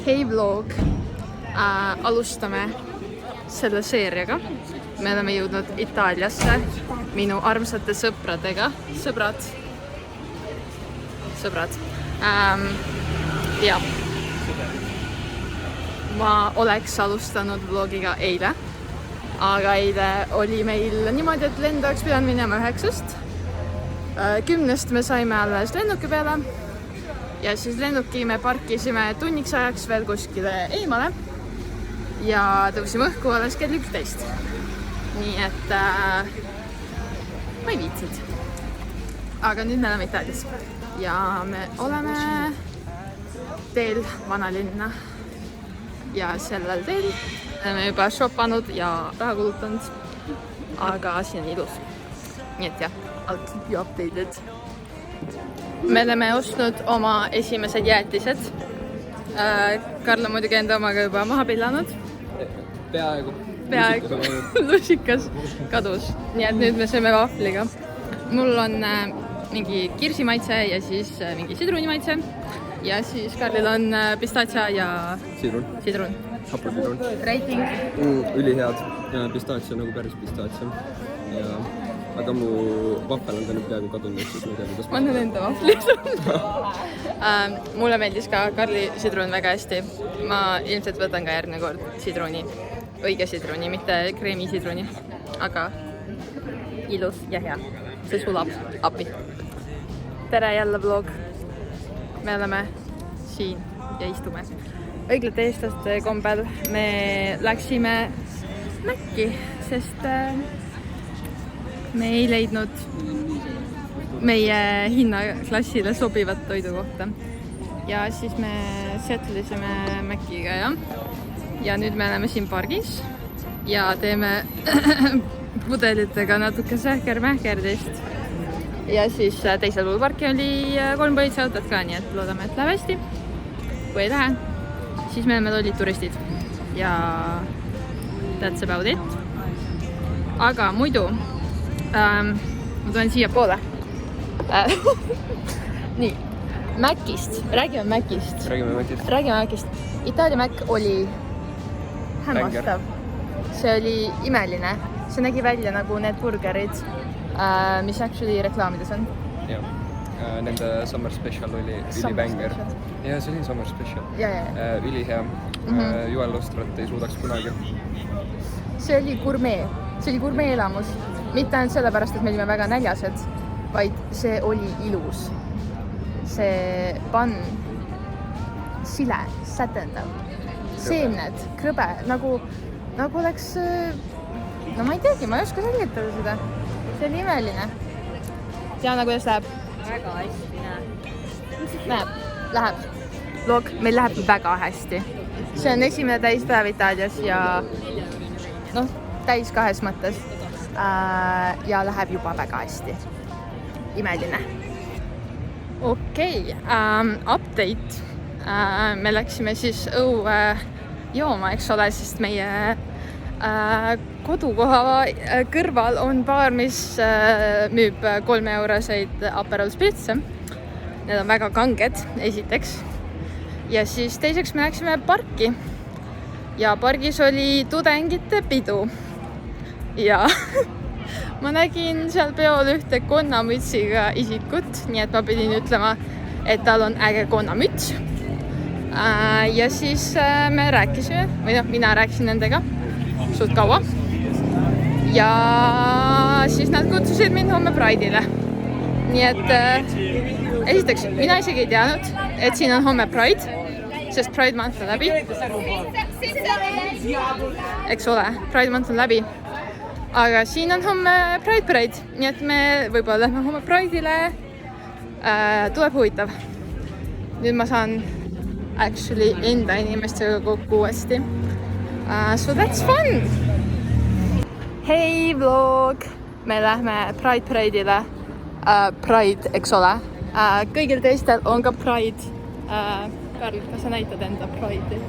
Hei vlog, alustame selle seeriaga. Me oleme jõudnud Itaaliasse minu armsate sõpradega. Sõbrad. Ja ma oleks alustanud vlogiga eile, aga eile oli meil niimoodi, et lend oleks pidanud minema 9-st. 10-st me saime alles lennuki peale ja siis lennuki me parkisime tunniks ajaks veel kuskile eemale ja tõusime õhku alles kell 11. Nii et ma ei viitsid. Aga nüüd me oleme Itaalias ja me oleme teel vanalinna ja sellel teel oleme juba shopanud ja raha kulutanud, aga siin on ilus. Nii et jah, I'll keep you updated. Me oleme ostnud oma esimesed jäätised. Karl on muidugi enda omaga juba maha pillanud. Peaaegu. Lusikas kadus. Nii et nüüd me sööme vahvliga. Mul on mingi kirsimaitse ja siis mingi sidrunimaitse. Ja siis Karlil on pistatsia ja sidrun. Hapusidrun. Rating? Ülihead. Pistatsia nagu päris pistatsia. Aga mu vahvel on ka nüüd peaaegu kadunud, siis ma ei tea, kuidas ma annan enda vahvli. Mulle meeldis ka Karli sidrun väga hästi. Ma ilmselt võtan ka järgmine kord sidruni. Õige sidruni, mitte kreemi sidruni. Aga ilus ja hea. See sulab appi. Tere jälle vlog. Me oleme siin ja istume. Õiglate eestlaste kombel me läksime Mäkki, sest me ei leidnud meie hinnaklassile sobivat toidukohta. Ja siis me settlisime Mäkkiga ja nüüd me oleme siin pargis ja teeme pudelitega natuke sähker-mähkerdist. Ja siis teisel pool parki oli 3 politseiautot ka, nii et loodame, et läheb hästi. Kui ei lähe, siis me oleme lollid turistid ja that's about it. Aga muidu ma tulen siia poole. Nii, Mäkist. Räägime Mäkist. Itaalia Mäkk oli hämmastav. See oli imeline. See nägi välja nagu need burgerid, mis actually reklaamides on. Jah, nende Summer Special oli ülibänger. Ja see oli Summer Special. Ülihea. Joel Ostrat ei suudaks kunagi. See oli gurmee. See oli gurmee elamus. Mitte ainult sellepärast, et me olime väga näljased, vaid see oli ilus. See pann, sile, sätendav, seemned, krõbe, nagu oleks, no ma ei teagi, ma ei oska selgitada seda. See oli imeline. Teana, kuidas läheb? Väga hästi näeb. Läheb. Loog, meil läheb väga hästi. See on esimene täispäev Itaalias ja täis 2 mõttes. Ja läheb juba väga hästi. Imeline. Okei, update. Me läksime siis õue jooma, eks ole, sest meie kodukoha kõrval on baar, mis müüb 3-euroseid Aperol Spritze. Need on väga kanged, esiteks. Ja siis teiseks me läksime parki. Ja pargis oli tudengite pidu. Ja ma nägin seal peol ühte konnamütsiga isikut, nii et ma pidin ütlema, et tal on äge konnamüts. Ja siis me rääkisime, või mina rääkisin nendega suht kaua. Ja siis nad kutsusid mind homme Pride'ile. Nii et esiteks, mina isegi ei teadnud, et siin on homme Pride, sest Pride month on läbi. Eks ole, Pride month on läbi. Aga siin on homme Pride, nii et me võib-olla lähme homme Pride'ile. Tuleb huvitav. Nüüd ma saan actually enda inimestega kokku uuesti. So that's fun! Hei vlog! Me lähme Pride'ile. Pride, eks ole. Kõigil teistel on ka Pride. Karl, kas sa näitad enda Pride'i?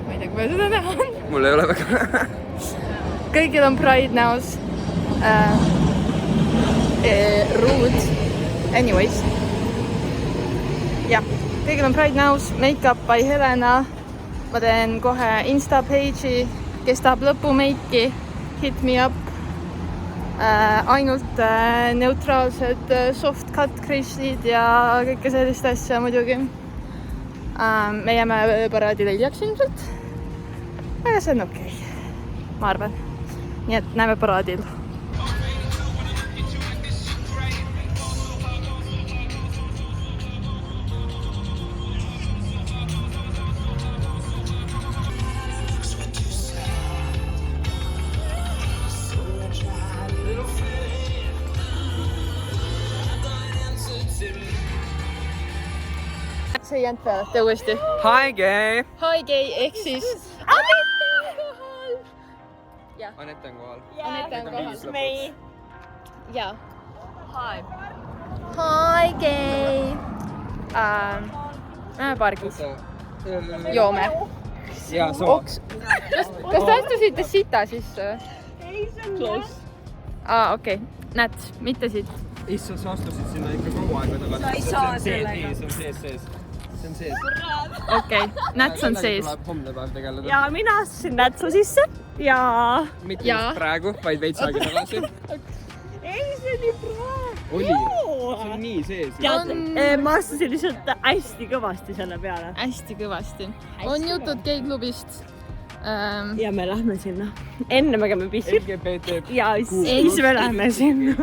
Ma ei tea, kui seda näha on. Mul ei ole väga. Kõigil on Pride näos. Rude. Anyways. Jah, kõigil on Pride näos. Make up by Helena. ma teen kohe Insta page'i, kes tahab lõpumeiki, hit me up. Ainult neutraalsed soft cut crease'id ja kõike sellist asja muidugi. Me jääme paraadile hiljaks ilmselt, aga see on okei, ma arvan. Nii et näeme paraadil. See ei jäänud peale, tee uuesti. Hi gay! Hi gay, ehk siis Anette on kohal. Anette on kohal. It's me. Jaa. Hi. Hi gay! Näeme pargis. Joome. Jaa, sama. Kas te astusite sita sisse? Ei, see on close. Okei. Näts, mitte siit. Issa, sa astusid sinna ikka kaua aega tagasi. Sa ei saa sellega. See on sees. See on sees. Okei, näts on sees. Tuleb homne päev tegeleda. Ja mina astusin nätsu sisse ja... Mitte just praegu, vaid veits aega tagasi. Ei, see oli praegu. Oli. See on nii sees. Tead, ma astusin lihtsalt hästi kõvasti selle peale. Hästi kõvasti. On jutud gay-klubist. Ja me lähme sinna. Enne me käime pissil. LGBT. Ja siis me lähme sinna.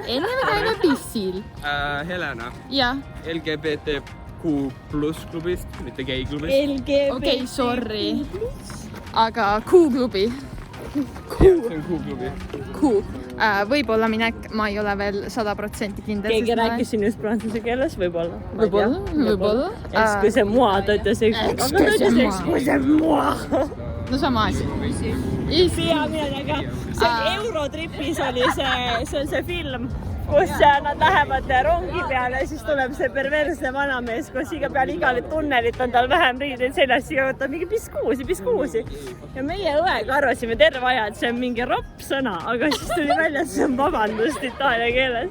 Enne me käime pissil. Helena. Ja. LGBTQ+ klubist, mitte gay-klubist. LGBT. Okei, sorry. Aga Q-klubi. See on Q-klubi. Q. Võib-olla minek, ma ei ole veel 100% kindel. Keegi rääkis siin just prantsuse keeles, võib-olla. Võib-olla. Excusez-moi, ta ütles excusez-moi. No sama asi. Ja midagi, see Eurotripis oli see on see film, kus nad lähevad rongi peale ja siis tuleb see perversne vanamees, kus igale tunnelit on tal vähem riideid seljas ja võtab mingi piskuusi. Ja meie õega arvasime terve aja, et see on mingi ropp sõna, aga siis tuli välja, et see on vabandust itaalia keeles.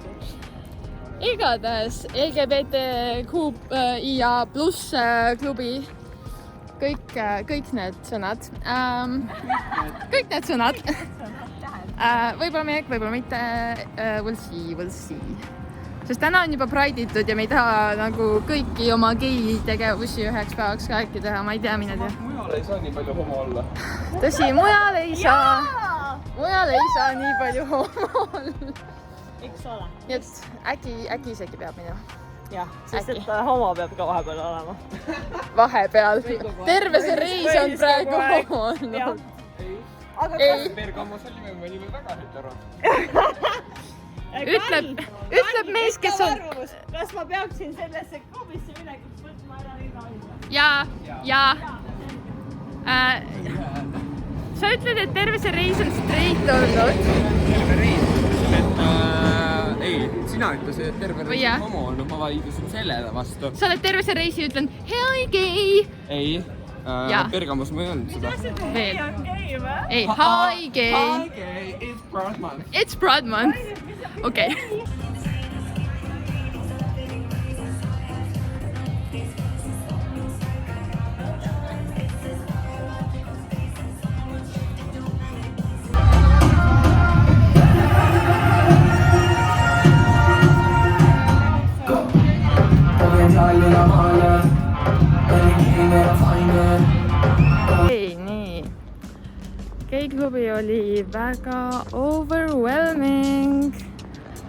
Igatahes LGBTQIA+ klubi. Kõik need sõnad. Võib-olla minek, võib-olla mitte. We'll see. Sest täna on juba praiditud ja me ei taha nagu kõiki oma gei-tegevusi üheks päevaks ka äkki teha. Ma ei tea, mine tea. Mujal ei saa nii palju homo olla. Tõsi, mujal ei saa nii palju homo olla. Eks ole. Nii et äkki isegi peab minema. Jah, sest et homo peab ka vahepeal olema. Vahepeal. Terve see reis on praegu homo olnud. Ei. Bergamos olime, me olime väga hetero. Ütleb mees, kes on... Kas ma peaksin sellesse klubisse minekuks võtma ära iga? Jaa. Sa ütled, et terve see reis on straight olnud. Terve reis. Ei, sina ütlesid, et terve reis on homo olnud, ma vaidlusin sellele vastu. Sa oled terve see reisi ütlen, hi gay! Ei, Bergamos ma ei olnud seda. Veel. Ei, hi gay! Hi gay, it's Pride Month. It's Pride Month. Okei. Nii. Gay-klubi oli väga overwhelming.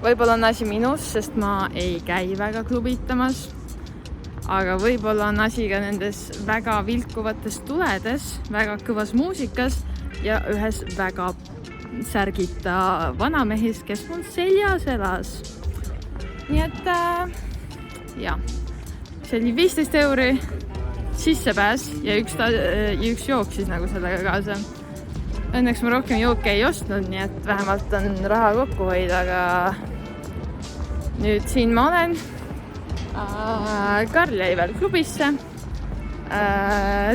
Võib-olla on asi minus, sest ma ei käi väga klubitamas. Aga võib-olla on asi ka nendes väga vilkuvates tuledes, väga kõvas muusikas ja ühes väga särgita vanamehis, kes mul seljas elas. Nii et jah, see oli 15 euri sissepääs ja üks jook siis nagu sellega kaasa. Õnneks ma rohkem jooke ei ostnud, nii et vähemalt on raha kokku hoida, aga nüüd siin ma olen. Karl jäi veel klubisse.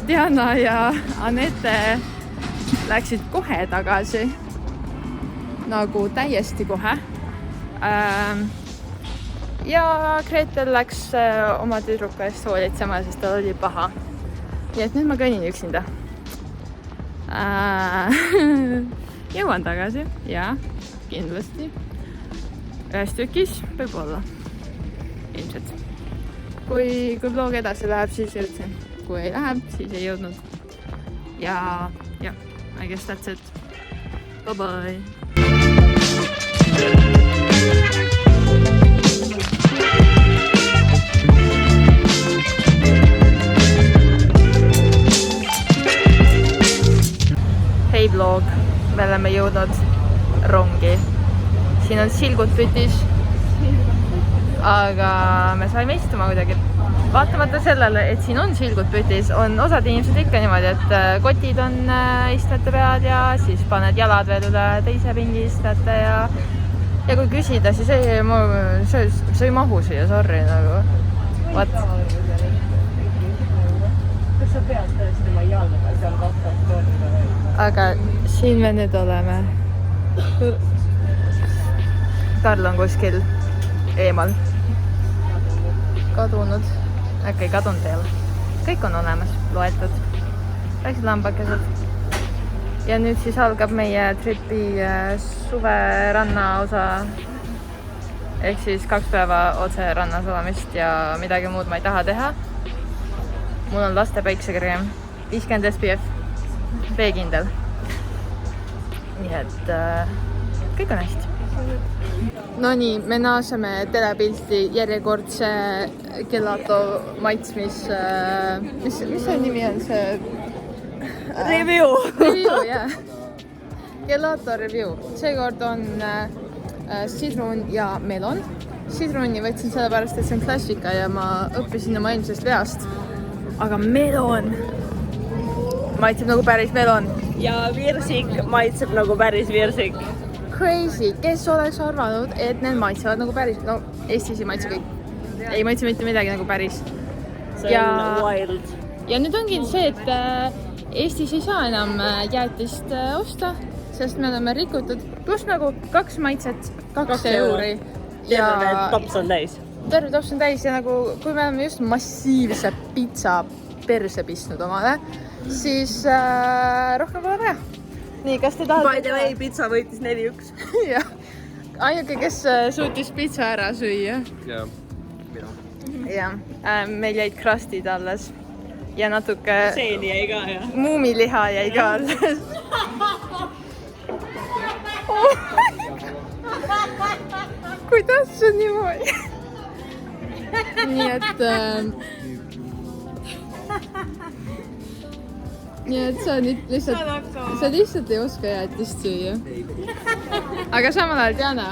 Diana ja Anette läksid kohe tagasi. Nagu täiesti kohe. Ja Gretel läks oma tüdruku eest hoolitsema, sest tal oli paha. nii et nüüd ma kõnnin üksinda. Jõuan tagasi, jaa, kindlasti. Ühes tükis võib olla. Ilmselt. Kui vlog edasi läheb, siis jõudsin. Kui ei läheb, siis ei jõudnud. Ja, I guess that's it. Bye-bye. Hei vlog, me oleme jõudnud rongi. Siin on silgud pütis, aga me saime istuma kuidagi. Vaatamata sellele, et siin on silgud pütis, on osad inimesed ikka niimoodi, et kotid on istmete pead ja siis paned jalad veel üle teise pingi istmete ja kui küsida, siis see ei mahu siia, sorry nagu. What? Kas sa pead tõesti oma jalga seal vastas? Aga siin me nüüd oleme. Karl on kuskil eemal. Kadunud. Äkki ei kadunud ei ole. Kõik on olemas, loetud. Väiksed lambakesed. Ja nüüd siis algab meie tripi suveranna osa. Ehk siis 2 päeva otse rannas olemist ja midagi muud ma ei taha teha. Mul on laste päiksekreem. 50 SPF. Veekindel. Nii et kõik on hästi. No nii, me naaseme telepilti järjekordse gelato maitsmis... Mis see nimi on see? Review! Review, jah. Gelato review. Seekord on sidrun ja melon. Sidruni võtsin sellepärast, et see on klassika ja ma õppisin oma eelmisest veast. Aga melon maitseb nagu päris melon. Ja virsik maitseb nagu päris virsik. Crazy, kes oleks arvanud, et need maitsevad nagu päris, no Eestis ei maitse kõik, ei maitse mitte midagi nagu päris. See on wild. Ja nüüd ongi see, et Eestis ei saa enam jäätist osta, sest me oleme rikutud, pluss nagu 2 maitset, 2 euri. Terve tops on täis. Terve tops on täis ja nagu, kui me oleme just massiivse pitsa perse pistnud omale, siis rohkem pole vaja. Nii, kas te tahate... By the way, pizza võitis 4-1. Jah, ainuke, kes suutis pizza ära süüa. Jah. Jah, meil jäid krastid alles ja natuke... Seeni jäi ka, jah. Muumiliha jäi ka alles. Kuidas see niimoodi? Nii et sa lihtsalt ei oska jäätist süüa. Aga samal ajal Diana,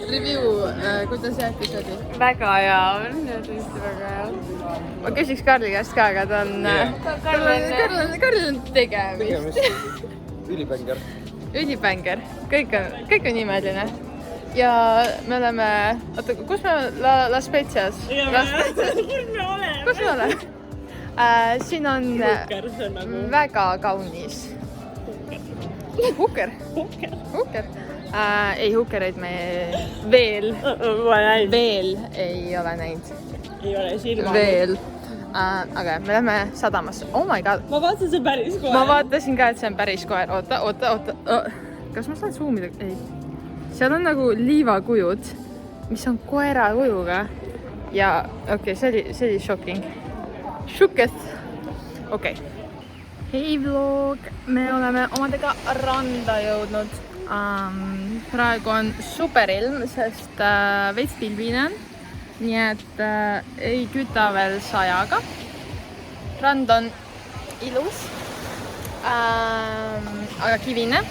review, kuidas jäätis oli? Väga hea on, tõesti väga hea. Ma küsiks Karli käest ka, aga ta on... Karl on tegemist. Ülibänger. Ülibänger, kõik on imeline. Ja me oleme... Oota, kus me La Spezias? Kus me oleme? Siin on väga kaunis. Hooker. Ei, hookereid me veel ei ole näinud. Ei ole silma. Veel. Aga me läheme sadamasse. Oh my god. Ma vaatasin, see päris koer. Ma vaatasin ka, et see on päris koer. Oota. Kas ma saan zoomida? Ei. Seal on nagu liivakujud, mis on koera kujuga. Ja okei, see oli shocking. Šuketh. Okei. Hei vlog, me oleme omadega randa jõudnud. Praegu on super ilm, sest veits pilvine. Nii et ei küta veel 100-ga. Rand on ilus, aga kivine.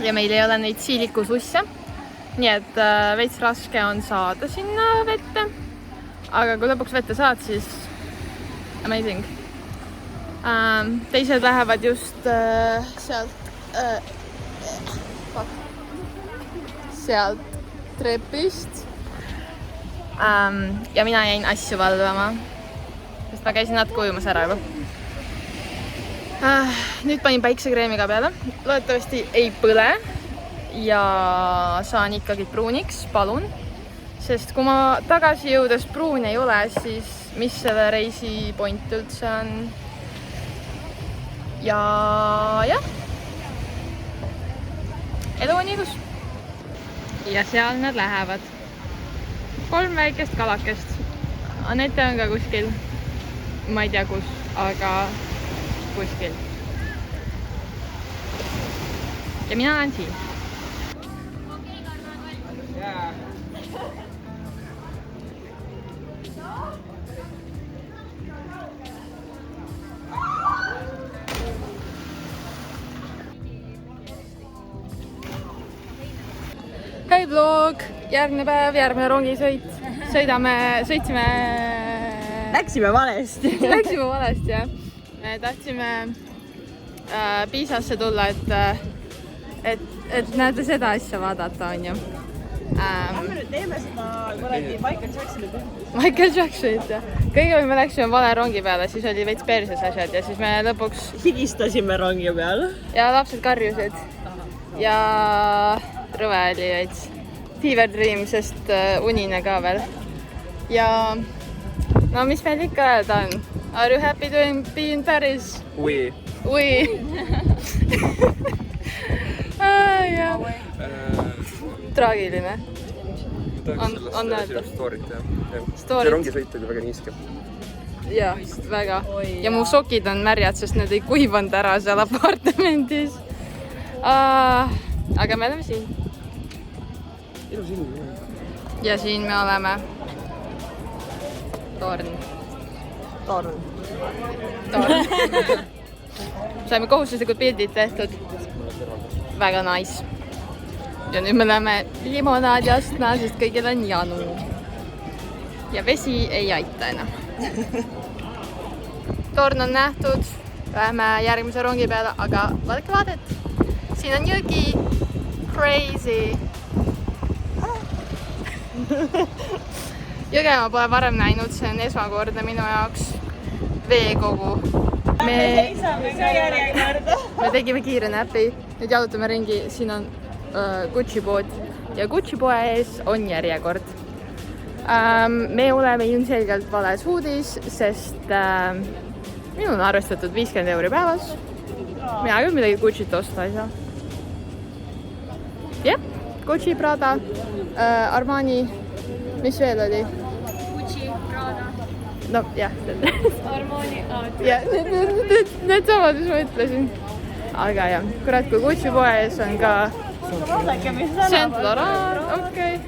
Ja meil ei ole neid siilikususse. Nii et veits raske on saada sinna vette. Aga kui lõpuks vette saad, siis amazing. Teised lähevad just sealt trepist. Ja mina jäin asju valvama, sest ma käisin natuke ujumas ära juba. Nüüd panin päiksekreemiga peale. Loodetavasti ei põle ja saan ikkagi pruuniks, palun. Sest kui ma tagasi jõudes pruun ei ole, siis mis selle reisi point üldse on? ja jah, elu on ilus. Ja seal nad lähevad. 3 väikest kalakest. Anette on ka kuskil, ma ei tea kus, aga kuskil. Ja mina olen siin. Hei vlog! Järgmine päev, järgmine rongisõit. Sõitsime... Läksime valesti. Läksime valesti, jah. Me tahtsime Piisasse tulla, et näete seda asja vaadata, on ju. Lähme nüüd teeme seda Michael Jacksonit. Michael Jacksonit, jah. Kõigepealt me läksime vale rongi peale, siis oli veits perses asjad ja siis me lõpuks... Higistasime rongi peale. Ja lapsed karjusid. Ja rõve oli veits. Fever Dream, sest unine ka veel. Ja no mis meil ikka öelda on? Are you happy to be in Paris? Oui. Traagiline. Tahaks sellest stoorit, jah. See rongisõit oli väga niiske. Jah, väga. Ja mu sokid on märjad, sest need ei kuivanud ära seal apartamendis. Aga me oleme siin. Ja siin me oleme. Torn. Saime kohustuslikud pildid tehtud. Väga nice. Ja nüüd me läheme limonaadi astma, sest kõigil on janu. Ja vesi ei aita enam. Torn on nähtud. Läheme järgmise rongi peale, aga vaadake vaadet. Siin on jõgi. Crazy. Jõge ma pole varem näinud, see on esmakordne minu jaoks veekogu. Me seisame ka järjekorda. Me tegime kiire näpi, nüüd jalutame ringi, siin on Gucci pood ja Gucci poe ees on järjekord. Me oleme ilmselgelt vales huudis, sest minul on arvestatud 50 € päevas. Mina küll midagi Gucci't osta ei saa. Jep, Gucci, Prada, Armani, mis veel oli? Gucci, Prada. No jah. Armani, need samad, mis ma ütlesin. Aga jah, kurat, kui Gucci poe ees on ka Vaadake, mis tänavad. Saint Laurent, okei.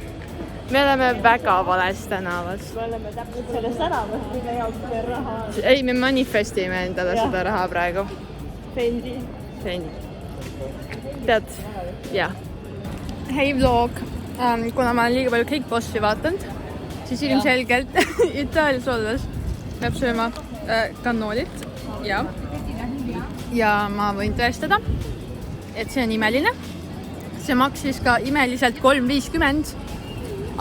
Me oleme väga vales tänavas. Me oleme täpselt selles tänavas, mille jaoks meil raha on. Ei, me manifestime endale seda raha praegu. Fendi. Tead, jah. Hei vlog, kuna ma olen liiga palju Kickbossi vaatanud, siis ilmselgelt Itaalias olles peab sööma kannoolit ja ma võin tõestada, et see on imeline. See maksis ka imeliselt 3,50,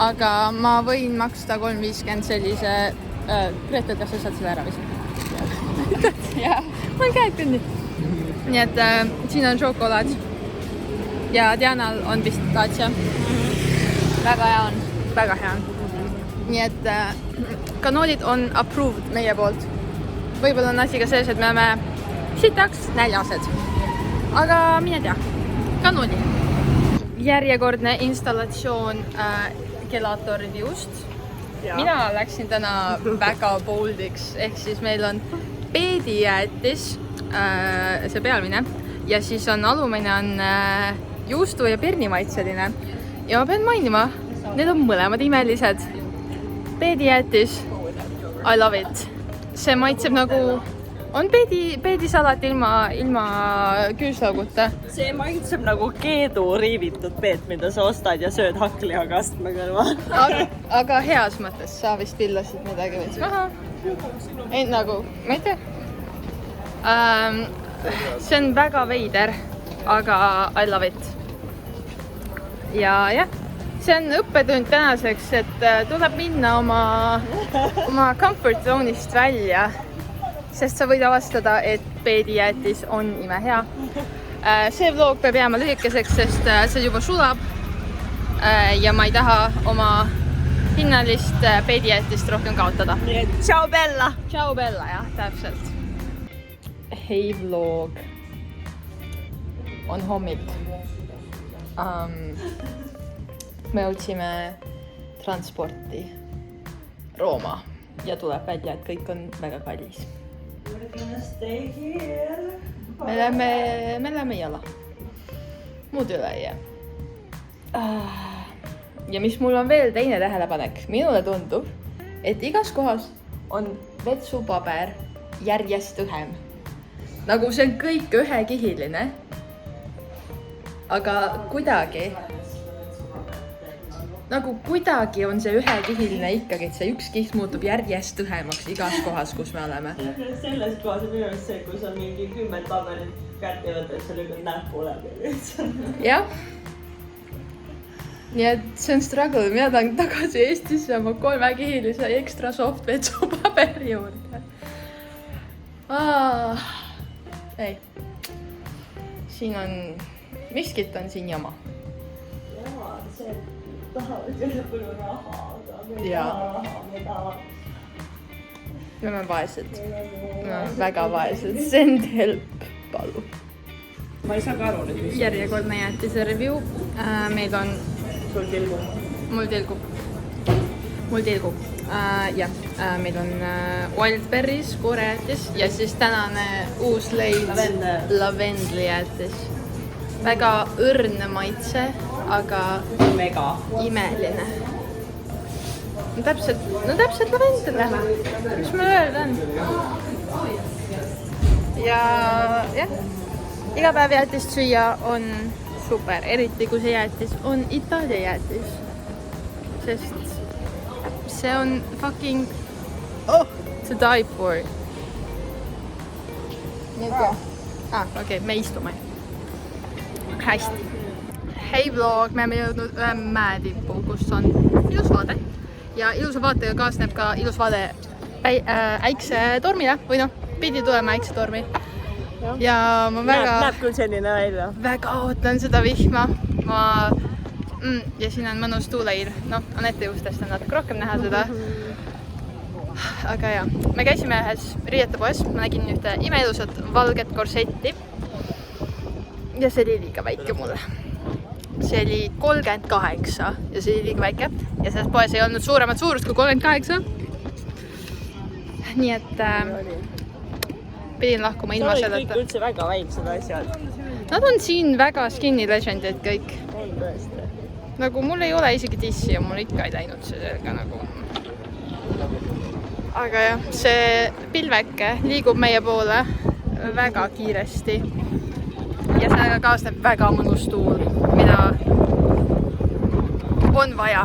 aga ma võin maksta 3,50 sellise Gretel, kas sa saad selle ära visata? Jah, mul käed kõndi. Nii et siin on šokolaad ja Dianal on pistaatsia. Väga hea on. Väga hea on. Nii et kanoolid on approved meie poolt. Võib-olla on asi ka sees, et me oleme sitaks näljased. Aga mine tea. Kanooli. Järjekordne installatsioon Gelato review'st. Mina läksin täna väga boldiks, ehk siis meil on peedijäätis, see pealmine, ja siis on alumine on juustu ja pirnimaitseline. Ja ma pean mainima, need on mõlemad imelised. Peedijäätis, I love it. See maitseb nagu, on peedisalat ilma küüslauguta. See maitseb nagu keedu riivitud peet, mida sa ostad ja sööd hakklihakastme kõrval. Aga heas mõttes, sa vist pillasid midagi veits maha. Ei, nagu, ma ei tea. See on väga veider, aga I love it. Ja jah, see on õppetund tänaseks, et tuleb minna oma comfort zone'ist välja, sest sa võid avastada, et peedijäätis on imehea. See vlog peab jääma lühikeseks, sest see juba sulab ja ma ei taha oma hinnalist peedijäätist rohkem kaotada. Ciao Bella! Ciao Bella, jah, täpselt. Hei vlog. On hommik. Me otsime transporti Rooma ja tuleb välja, et kõik on väga kallis. Me läheme jala. Muud üle ei jää. Ja mis mul on veel teine tähelepanek. Minule tundub, et igas kohas on vetsupaber järjest õhem. Nagu see on kõik ühekihiline. Aga kuidagi on see ühekihiline ikkagi, et see üks kiht muutub järjest õhemaks igas kohas, kus me oleme. Selles kohas on minu arust see, kus on mingi 10 paberit kätte võtta, et sa lükkad näppu läbi. Jah. Nii et see on struggle. Mina tahan tagasi Eestisse oma 3-kihilise ekstra soft vetsupaberi juurde. Ei. Siin on... Miskit on siin jama. Jaa, see tahavad üle palju raha, aga me ei taha raha, me taha. Me oleme vaesed. Me oleme väga vaesed. Send help, palu. Ma ei saa ka aru nüüd, mis. Järjekordne jäätise review. Meil on... Sul tilgub. Mul tilgub. Jah, meil on wildberries, koorejäätis ja siis tänane uus leid lavendlijäätis. Väga õrne maitse, aga mega imeline. No täpselt lavendel. Mis mul öelda on? Ja jah, iga päev jäätist süüa on super, eriti kui see jäätis on Itaalia jäätis. Sest see on fucking to die for. Okei, me istume. Hästi. Hei vlog, me oleme jõudnud ühe mäetippu, kus on ilus vaade. Ja ilusa vaatega kaasneb ka ilus vaade äiksetormile. Või pidi tulema äiksetormi. Ja ma näeb küll selline välja. Väga ootan seda vihma. Ja siin on mõnus tuuleir. On ette juustest on natuke rohkem näha seda. Aga jah, me käisime ühes riietepoes. Ma nägin ühte imeilusat valget korsetti. Ja see oli liiga väike mulle. See oli 38 ja see oli liiga väike. Ja selles poes ei olnud suuremat suurust kui 38. Nii et pidin lahkuma ilma selleta. Kõik üldse väga väiksed asjad. Nad on siin väga skinny legendid kõik. On tõesti. Nagu mul ei ole isegi tissi ja mul ikka ei läinud sellega nagu. Aga jah, see pilveke liigub meie poole väga kiiresti. Ja sellega kaasneb väga mõnus tuul, mida on vaja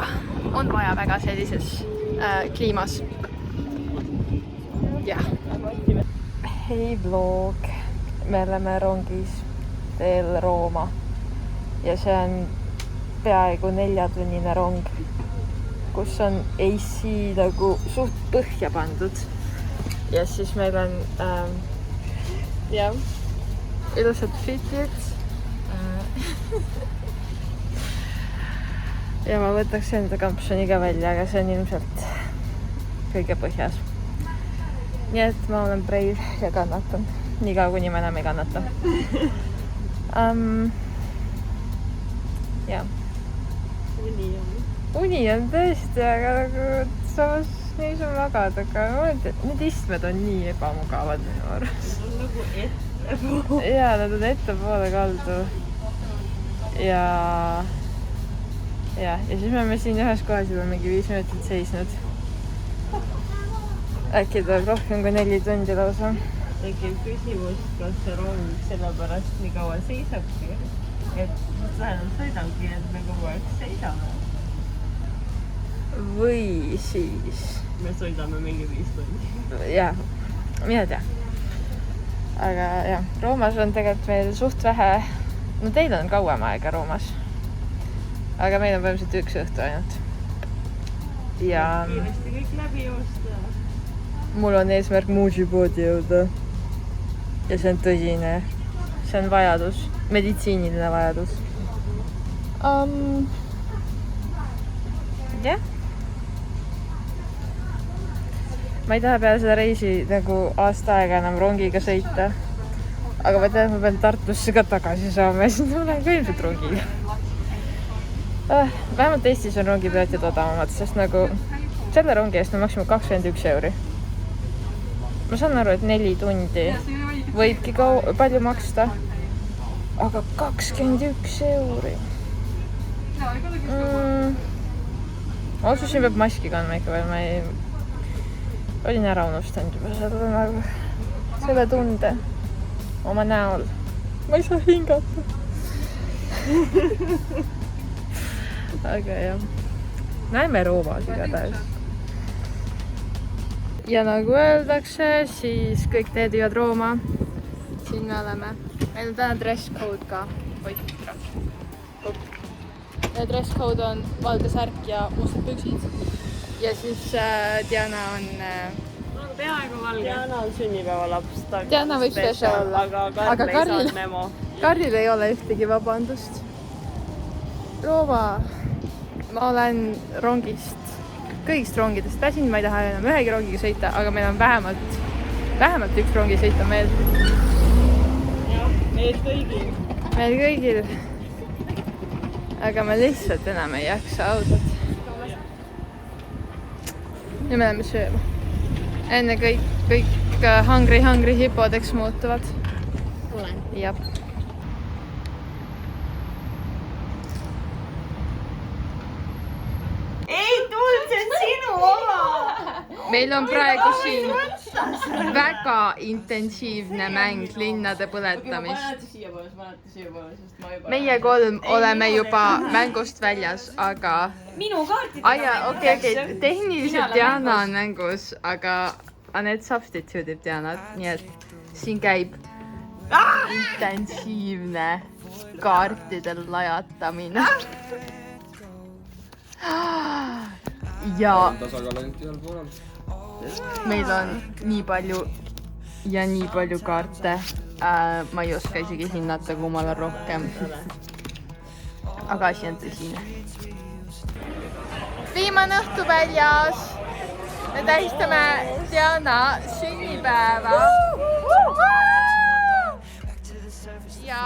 väga sellises kliimas. Jah. Hei vlog, me oleme rongis teel Rooma ja see on peaaegu 4-tunnine rong, kus on AC nagu suht põhja pandud ja siis meil on ilusad fitid. Ja ma võtaks enda kampsuni ka välja, aga see on ilmselt kõige põhjas. Nii et ma olen brave ja kannatan. Niikaua kuni ma enam ei kannata. Ja. Uni on tõesti, aga nagu samas nii sul magad, aga need istmed on nii ebamugavad minu arust. On nagu Jaa, nad on ettepoole kaldu. Ja siis me oleme siin ühes kohas juba mingi 5 minutit seisnud. Äkki tuleb rohkem kui 4 tundi lausa. Tekib küsimus, kas see rong sellepärast nii kaua seisabki, et vähemalt sõidangi, et me kogu aeg seisame. Või siis... Me sõidame mingi 5 tundi. Jaa, mina tea. Aga jah, Roomas on tegelikult meil suht vähe, no teil on kauem aega Roomas, aga meil on põhimõtteliselt üks õhtu ainult. Ja kiiresti kõik läbi joosta. Mul on eesmärk Muži-poodi jõuda ja see on tõsine, see on vajadus, meditsiiniline vajadus. Jah. Ma ei taha peale seda reisi nagu aasta aega enam rongiga sõita, aga ma tean, et ma pean Tartusse ka tagasi saama ja siis ma lähen ka ilmselt rongiga. Vähemalt Eestis on rongipiletid odavamad, sest nagu selle rongi eest me maksime 21 €. Ma saan aru, et 4 tundi võibki palju maksta, aga 21 €. Ma otsusin, peab maski kandma ikka veel, ma olin ära unustanud juba selle tunde oma näol. Ma ei saa hingata. Aga jah, näeme Roomas igatahes. Ja nagu öeldakse, siis kõik teed viivad Rooma. Siin me oleme. Meil on täna dress code ka. Dress code on valge särk ja mustad püksid. Ja siis Diana on... peaaegu valge. Diana on sünnipäevalaps. Diana võib spetsial olla. Aga Karlil ei ole ühtegi vabandust. Rooma, ma olen rongist, kõigist rongidest väsinud, ma ei taha enam ühegi rongiga sõita, aga meil on vähemalt üks rongi sõita meil. Jah, meil kõigil. Aga me lihtsalt enam ei jaksa autot. Nüüd me läheme sööma. Enne kõik hungry hipodeks muutuvad. Olen. Jah. Ei tulnud, see on sinu oma! Meil on praegu siin väga intensiivne mäng linnade põletamist. Meie 3 oleme juba mängust väljas, aga... Minu kaartid. Okei, tehniliselt Diana on mängus, aga Anett substituudib Dianat, nii et siin käib intensiivne kaartidel lajatamine. Ja meil on nii palju kaarte. Ma ei oska isegi hinnata, kummal on rohkem. Aga asi on tõsine. Viimane õhtu väljas. Me tähistame Diana sünnipäeva. Ja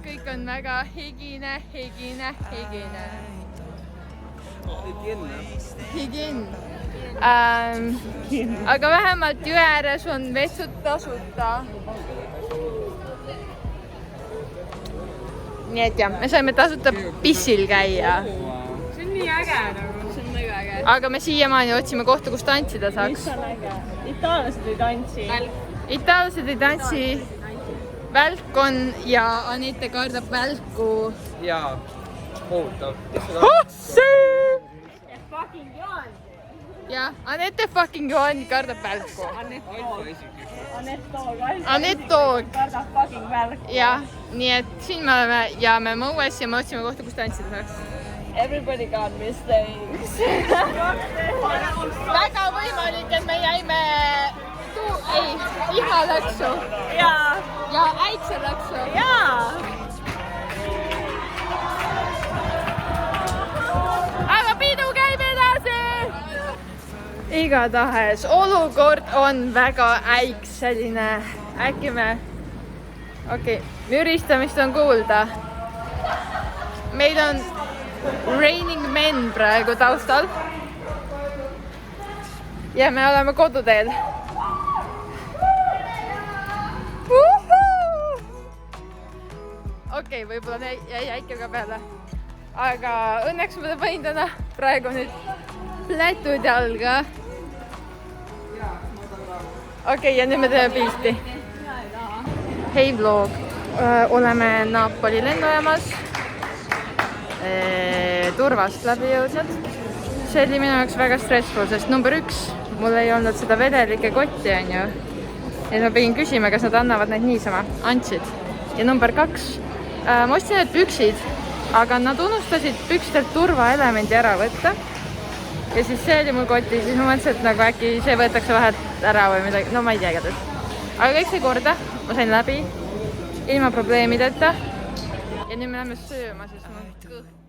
kõik on väga higine. Higin. Aga vähemalt jõe ääres on vetsud tasuta. Nii et jah, me saime tasuta pissil käia. See on nii äge nagu. See on väga äge. Aga me siiamaani otsime kohta, kus tantsida saaks. Mis on äge? Itaallased ei tantsi. Itaallased ei tantsi. Välk on ja Anette kardab välku. Jaa, ootav. Ja Anette fucking Johan kardab välku. Anett Toog kardab fucking välku. Ja, nii et siin me oleme ja me mõues ja me otsime kohta, kus tantsida saaks. Everybody got mistakes. Väga võimalik, et me jäime vihmalõksu ja äikselõksu. Aga pidu käib edasi! Igatahes olukord on väga äikseline. Äkki me... müristamist on kuulda. Meil on Raining Men praegu taustal. Ja me oleme koduteel. Võib-olla jäi äike ka peale. Aga õnneks ma võin täna praegu nüüd plätud jalga. Ja nüüd me teeme pilti. Hei vlog. Oleme Napoli lennujaamas. Turvast läbi jõudnud. See oli minu jaoks väga stressful, sest number 1, mul ei olnud seda vedelike kotti, on ju. Ja ma pidin küsima, kas nad annavad neid niisama. Andsid. Ja number 2, ma ostsin need püksid, aga nad unustasid pükstelt turvaelemendi ära võtta. Ja siis see oli mul kotti, siis ma mõtlesin, et nagu äkki see võetakse vahelt ära või midagi. No ma ei tea igatahes. Aga kõik sai korda, ma sain läbi ilma probleemideta. Ja nüüd me läheme sööma, sest ma kõht